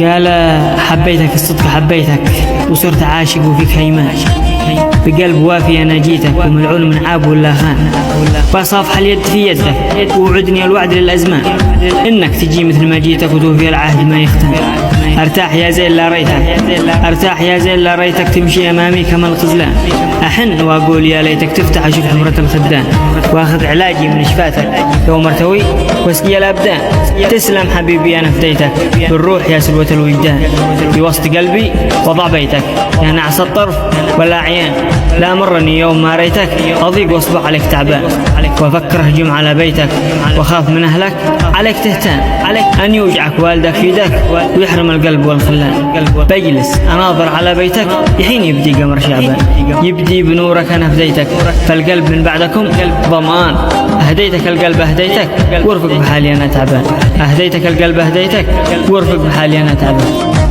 قال حبيتك الصدق حبيتك وصرت عاشق وفيك هيمان، بقلب وافي أنا جيتك وملعون من عاب ولا خان، بصافح اليد في يدك ووعدني الوعد للأزمان، إنك تجي مثل ما جيتك وتوفي العهد ما يختم. أرتاح يا زين لا ريتك، أرتاح يا زين لا ريتك تمشي أمامي كما الخذلان، أحن وأقول يا ليتك تفتح أشوف حمرة الخدان، وأخذ علاجي من شفاتك لو مرتوي واسقي الأبدان. تسلم حبيبي أنا فديتك بالروح يا سلوة الوجدان، في وسط قلبي وضع بيتك يا نعس الطرف ولا عيان، لا مرني يوم ما ريتك أضيق واصبح عليك تعبان، وأفكر هجم على بيتك وخاف من أهلك عليك تهتان، أن يوجعك والدك في يدك ويحرم القلب والخلان. بجلس أناظر على بيتك يحين يبدي قمر شعبان، يبدي بنورك أنا فديتك فالقلب من بعدكم ظمآن، أهديتك القلب أهديتك وارفق بحالي أنا تعبان، أهديتك القلب أهديتك وارفق بحالي أنا تعبان.